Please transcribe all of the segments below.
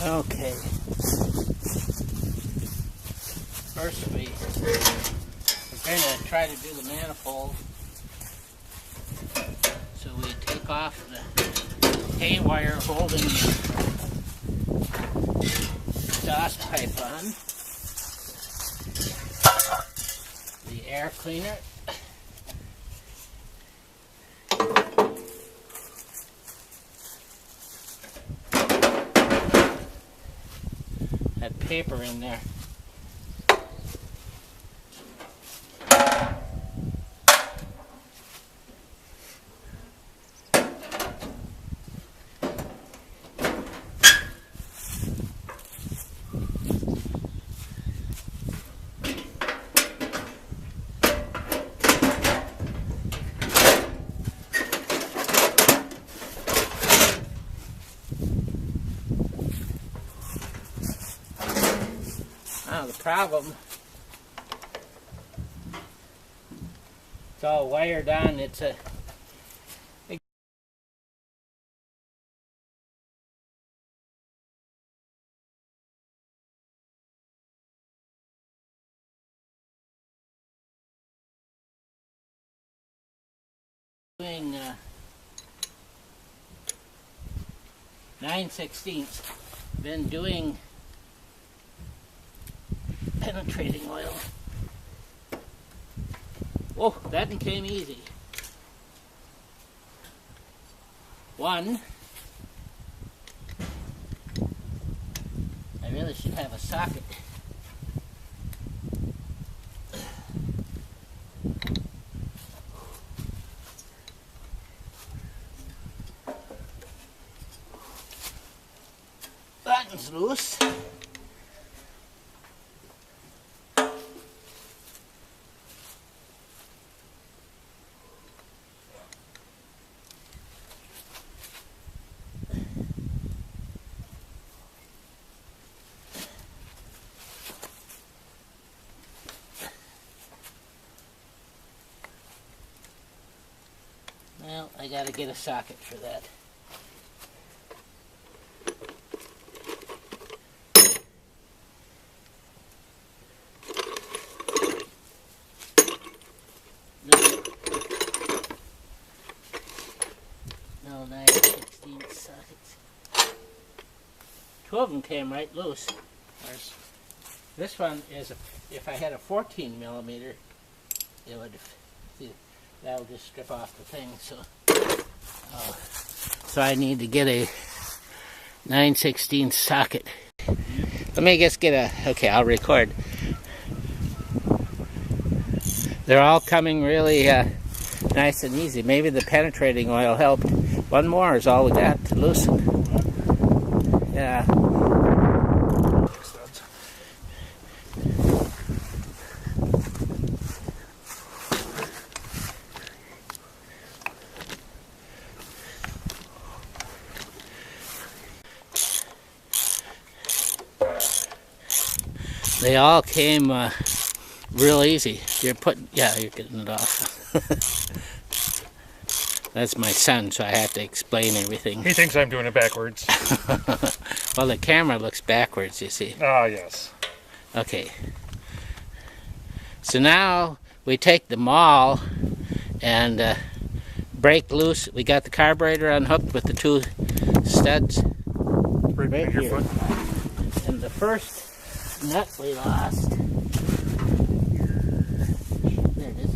Okay. First we're going to try to do the manifold. So we take off the hay wire holding the exhaust pipe on. The air cleaner. Had paper in there. Now the problem, it's all wired on. It's a doing 9/16. Been doing penetrating oil. Oh, that came easy. One, I really should have a socket. Button's loose. Well, I gotta get a socket for that. No 9/16 sockets. Two of them came right loose. This one is, if I had a 14 millimeter, it would, see, that will just strip off the thing. So I need to get a 9/16 socket. Let me just get a, okay, I'll record. They're all coming really nice and easy. Maybe the penetrating oil helped. One more is all we got to loosen. Yeah. They all came real easy. You're getting it off. That's my son, so I have to explain everything. He thinks I'm doing it backwards. Well, the camera looks backwards, you see. Ah, yes. Okay. So now we take the maul and break loose. We got the carburetor unhooked with the two studs right here. And the first nut we lost. There it is.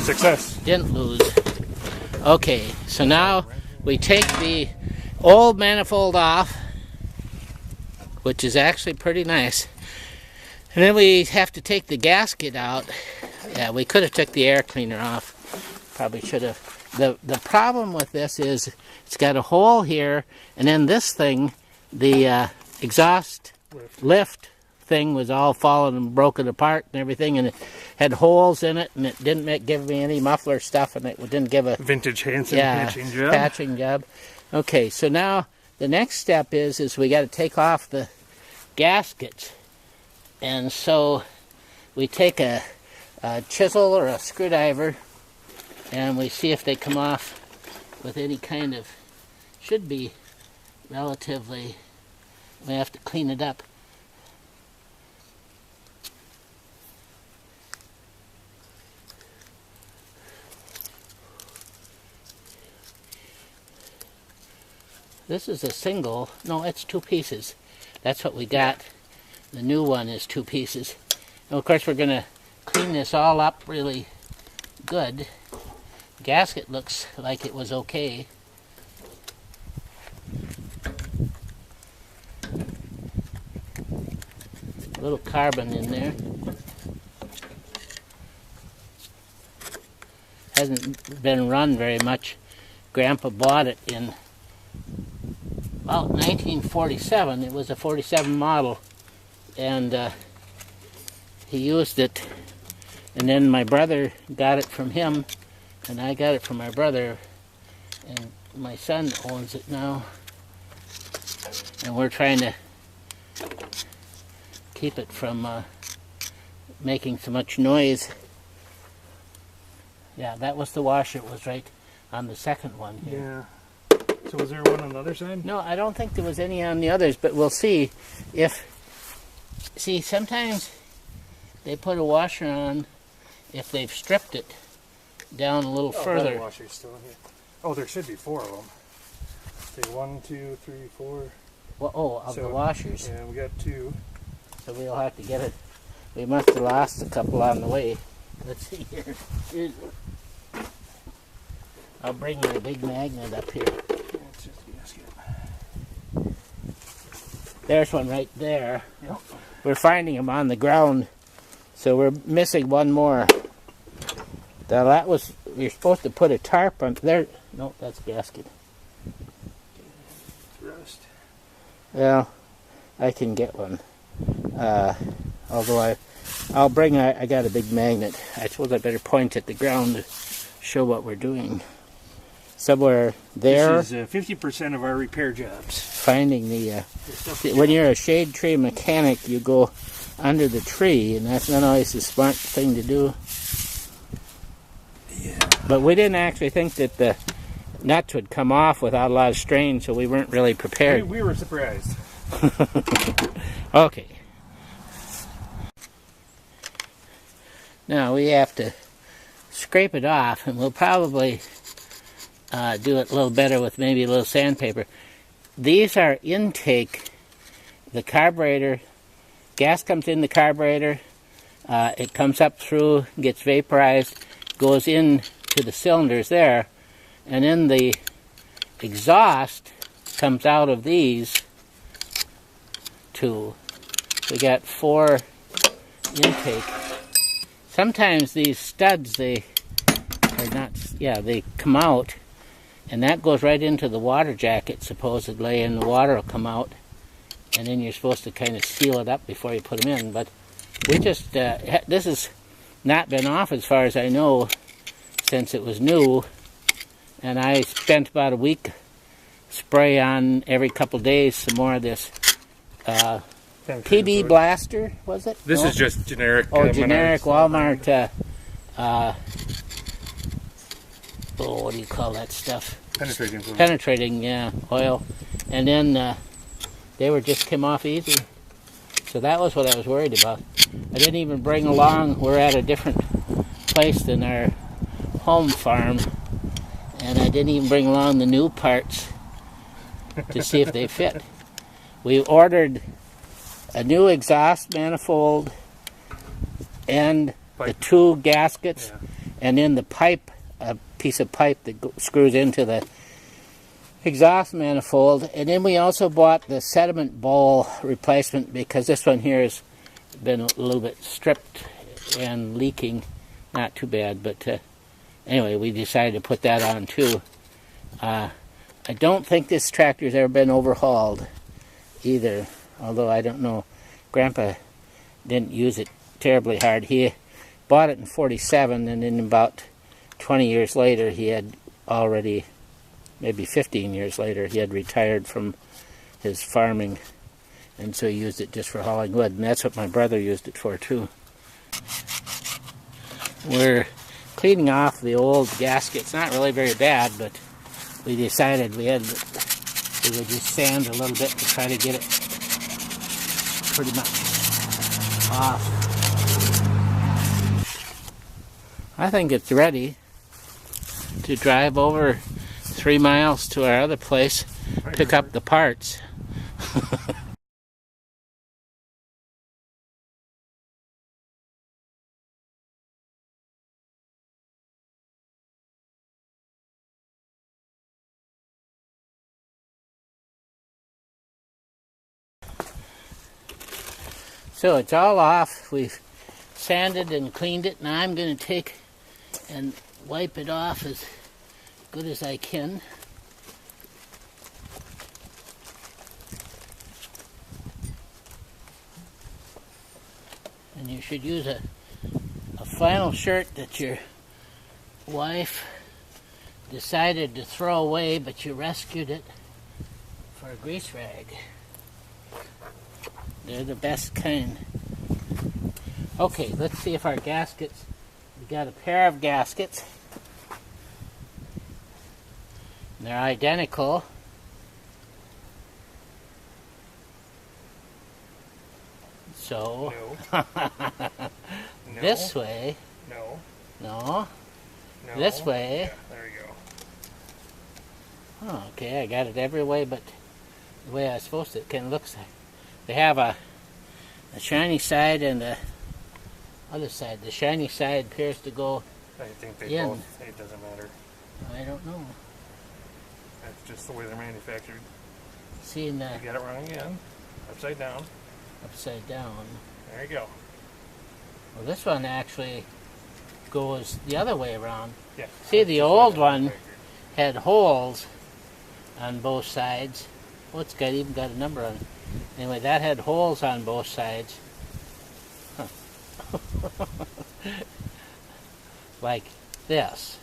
Success. Didn't lose. Okay, so now we take the old manifold off, which is actually pretty nice. And then we have to take the gasket out. Yeah, we could have took the air cleaner off. Probably should have. The problem with this is it's got a hole here, and then this thing, the exhaust lift thing was all fallen and broken apart and everything, and it had holes in it, and it didn't give me any muffler stuff, and it didn't give a vintage Hansen patching job. Okay, so now the next step is we got to take off the gaskets, and so we take a chisel or a screwdriver, and we see if they come off with any kind of, should be relatively, we have to clean it up. This is a single, no, it's 2 pieces. That's what we got. The new one is 2 pieces. And of course we're going to clean this all up really good. The gasket looks like it was okay. A little carbon in there. Hasn't been run very much. Grandpa bought it in about 1947. It was a 47 model, and he used it, and then my brother got it from him, and I got it from my brother, and my son owns it now, and we're trying to keep it from making so much noise. Yeah, that was the washer. It was right on the second one here. Yeah. So was there one on the other side? No, I don't think there was any on the others, but we'll see if... See, sometimes they put a washer on if they've stripped it down a little further. That washer's still in here. Oh, there should be 4 of them. Okay, 1, 2, 3, 4. Well, of the washers. Yeah, we got 2. So we'll have to get it. We must have lost a couple on the way. Let's see here. I'll bring my big magnet up here. It's just a gasket. There's one right there. Yep. We're finding them on the ground, so we're missing one more. Now that was, you're supposed to put a tarp on there. No, that's a gasket. Rust. Well, I can get one. Although I'll bring, I got a big magnet. I suppose I better point at the ground to show what we're doing. Somewhere there. This is 50% of our repair jobs. Finding the, when you're a shade tree mechanic, you go under the tree, and that's not always the smart thing to do. Yeah. But we didn't actually think that the nuts would come off without a lot of strain, so we weren't really prepared. We were surprised. Okay. Now we have to scrape it off, and we'll probably do it a little better with maybe a little sandpaper. These are intake. The carburetor, gas comes in the carburetor, it comes up through, gets vaporized, goes in to the cylinders there, and then the exhaust comes out of these 2. We got 4 intake. Sometimes these studs, they come out, and that goes right into the water jacket supposedly, and the water will come out, and then you're supposed to kind of seal it up before you put them in. But we just, this has not been off as far as I know since it was new, and I spent about a week spray on every couple days some more of this PB Blaster, was it? This is just generic. Generic Walmart. What do you call that stuff? Penetrating fluid. Penetrating, yeah, oil. And then they just came off easy. So that was what I was worried about. I didn't even bring along, we're at a different place than our home farm, and I didn't even bring along the new parts to see if they fit. We ordered a new exhaust manifold and the 2 gaskets, and then the pipe, a piece of pipe that screws into the exhaust manifold. And then we also bought the sediment bowl replacement, because this one here has been a little bit stripped and leaking. Not too bad, but anyway, we decided to put that on too. I don't think this tractor's ever been overhauled either, although I don't know. Grandpa didn't use it terribly hard. He bought it in 47, and then about 20 years later, he had already, maybe 15 years later, he had retired from his farming, and so he used it just for hauling wood, and that's what my brother used it for too. We're cleaning off the old gasket. It's not really very bad, but we decided we had we would just sand a little bit to try to get it pretty much off. I think it's ready to drive over 3 miles to our other place, pick up the parts. So it's all off. We've sanded and cleaned it. Now I'm going to take and wipe it off as good as I can. And you should use a flannel shirt that your wife decided to throw away, but you rescued it for a grease rag. They're the best kind. Okay, let's see if our gaskets, we got a pair of gaskets. They're identical. So, No. this way. No. No. No. This way. Yeah, there you go. Oh, okay, I got it every way but the way I was supposed to. It kind of looks like. They have a shiny side and the other side. The shiny side appears to go I think they in. both, it doesn't matter. I don't know. That's just the way they're manufactured. Seeing You got it wrong again. Upside down. upside down. There you go. Well, this one actually goes the other way around. Yeah. See, the old one had holes on both sides. Oh, it's even got a number on it. Anyway, that had holes on both sides. Huh. Like this.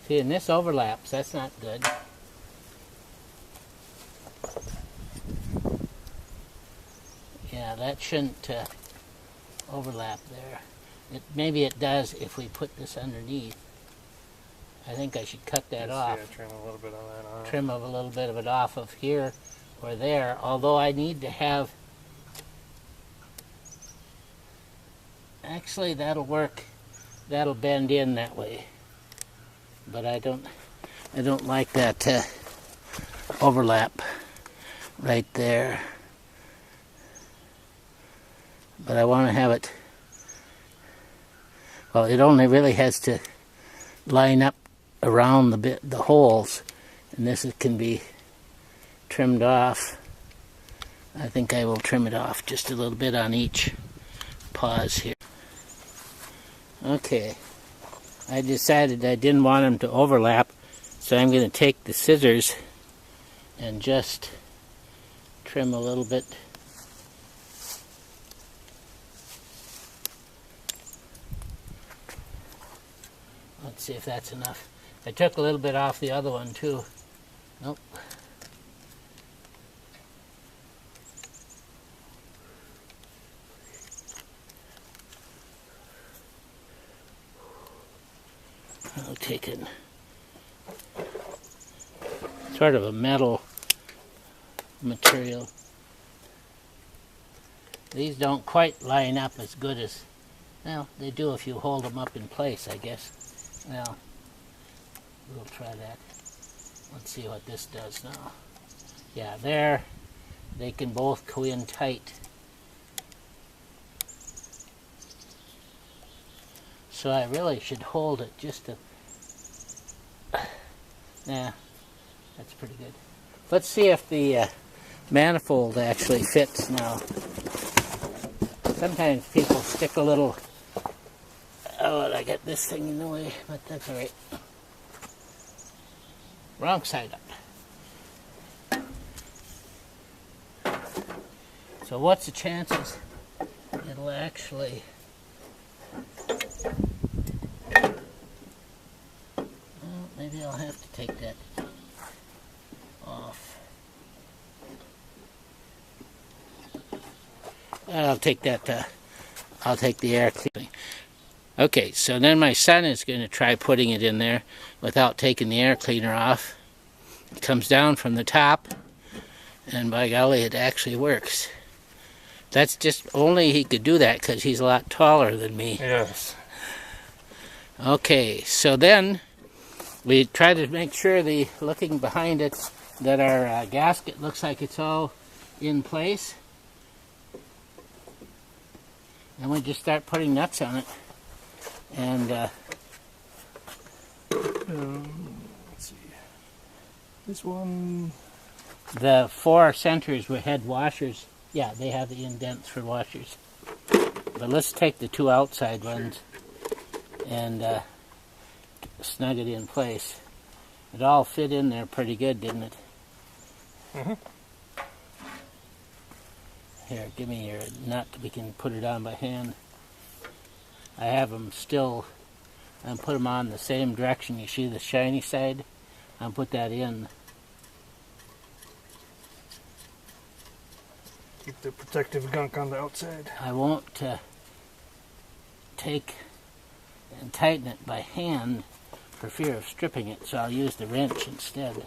See, and this overlaps. That's not good. Yeah, that shouldn't overlap there. Maybe it does if we put this underneath. I think I should cut that off. Yeah, trim a little bit on that off. Trim a little bit of it off of here or there, although I need to have, actually that'll work, that'll bend in that way, but I don't like that overlap right there, but I want to have it, well, it only really has to line up around the holes, and this can be trimmed off. I think I will trim it off just a little bit on each pause here. Okay, I decided I didn't want them to overlap, so I'm going to take the scissors and just trim a little bit. Let's see if that's enough. I took a little bit off the other one too. Nope. I'll take it. Sort of a metal material. These don't quite line up as good as, well, they do if you hold them up in place, I guess. Well, we'll try that. Let's see what this does now. Yeah, there, they can both go in tight. So I really should hold it just to, nah, that's pretty good. Let's see if the manifold actually fits now. Sometimes people stick a little, oh, I got this thing in the way, but that's all right. Wrong side up. So what's the chances it'll actually, well, maybe I'll have to take that off. I'll take that, I'll take the air cleaning. Okay, so then my son is going to try putting it in there without taking the air cleaner off. It comes down from the top, and by golly, it actually works. That's just only he could do that because he's a lot taller than me. Yes. Okay, so then we try to make sure looking behind it, that our gasket looks like it's all in place. And we just start putting nuts on it. And let's see. This one. The 4 centers had washers. Yeah, they have the indents for washers. But let's take the 2 outside ones and snug it in place. It all fit in there pretty good, didn't it? Mm-hmm. Here, give me your nut. We can put it on by hand. I have them still, and put them on the same direction. You see the shiny side? I'll put that in. Keep the protective gunk on the outside. I won't take and tighten it by hand for fear of stripping it, so I'll use the wrench instead.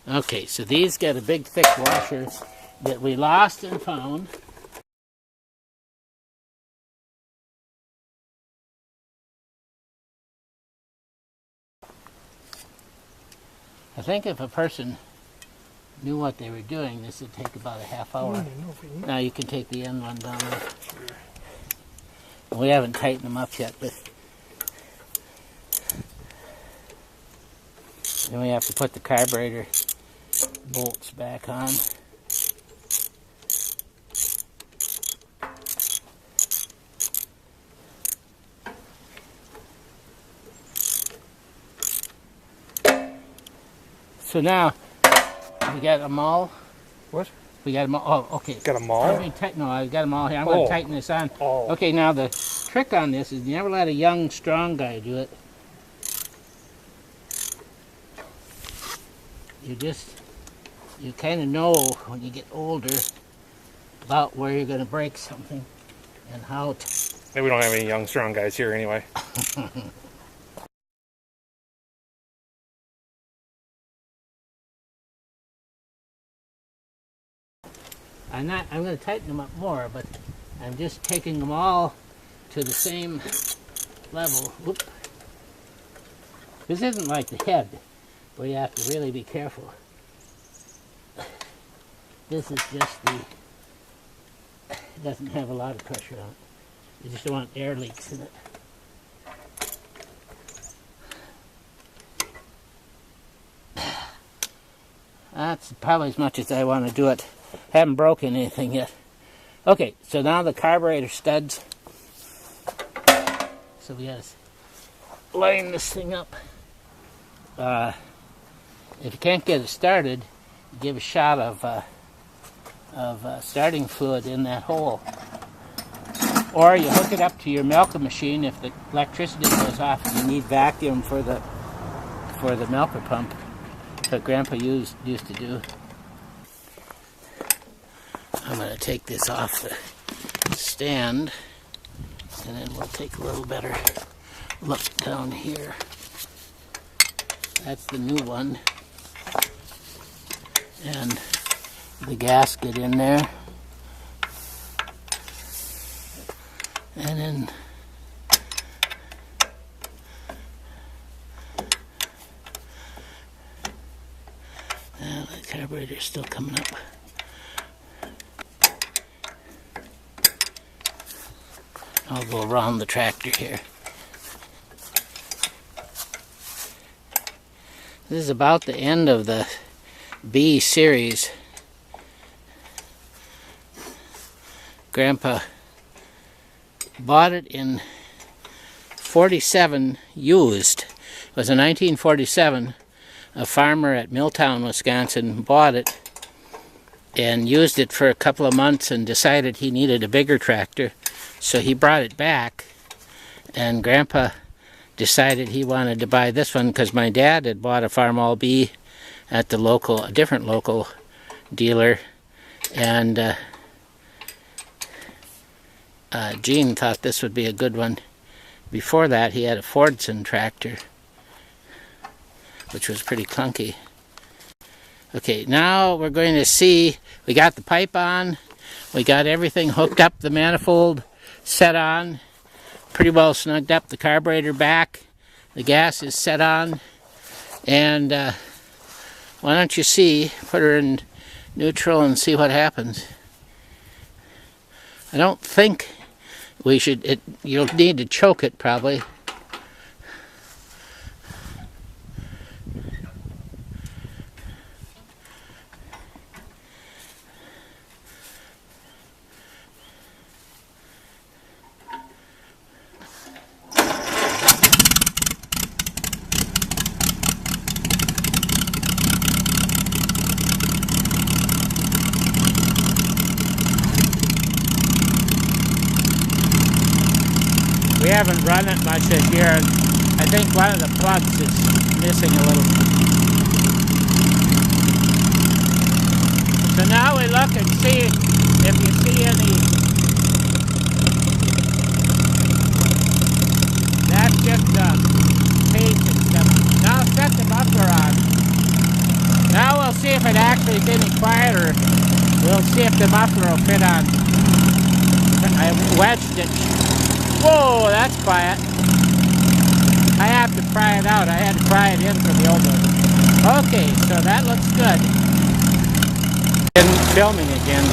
Okay, so these got a big thick washer that we lost and found. I think if a person knew what they were doing, this would take about a half hour. Now you can take the end one down there. Sure. We haven't tightened them up yet, but then we have to put the carburetor bolts back on. So now we got them all. What? We got them all. Oh, okay. Got them all? No, I got them all here. I'm going to tighten this on. Oh. Okay, now the trick on this is you never let a young, strong guy do it. You kind of know when you get older about where you're going to break something and how to. Maybe we don't have any young, strong guys here anyway. I'm going to tighten them up more, but I'm just taking them all to the same level. Whoop. This isn't like the head, where you have to really be careful. This is just it doesn't have a lot of pressure on it. You just don't want air leaks in it. That's probably as much as I want to do it. Haven't broken anything yet. Okay, so now the carburetor studs. So we got to line this thing up. If you can't get it started, give a shot of starting fluid in that hole. Or you hook it up to your milker machine if the electricity goes off and you need vacuum for the milker pump. That's what Grandpa used to do. I'm going to take this off the stand, and then we'll take a little better look down here. That's the new one. And the gasket in there. And then the carburetor's still coming up. I'll go around the tractor here. This is about the end of the B series. Grandpa bought it in 47 used. It was a 1947. A farmer at Milltown, Wisconsin bought it and used it for a couple of months and decided he needed a bigger tractor. So he brought it back, and Grandpa decided he wanted to buy this one because my dad had bought a Farmall B at a different local dealer, And Gene thought this would be a good one. Before that, he had a Fordson tractor, which was pretty clunky. Okay, now we're going to see, we got the pipe on, we got everything hooked up, the manifold set on, pretty well snugged up, the carburetor back, the gas is set on, and why don't you see, put her in neutral and see what happens. I don't think we should, you'll need to choke it probably. We haven't run it much this year, and I think one of the plugs is missing a little. So now we look and see if you see any. That's just paste and stuff. Now set the muffler on. Now we'll see if it actually is any quieter. We'll see if the muffler will fit on. I wedged it. Whoa, that's quiet. I have to pry it out. I had to pry it in for the old one. Okay, so that looks good. And filming again.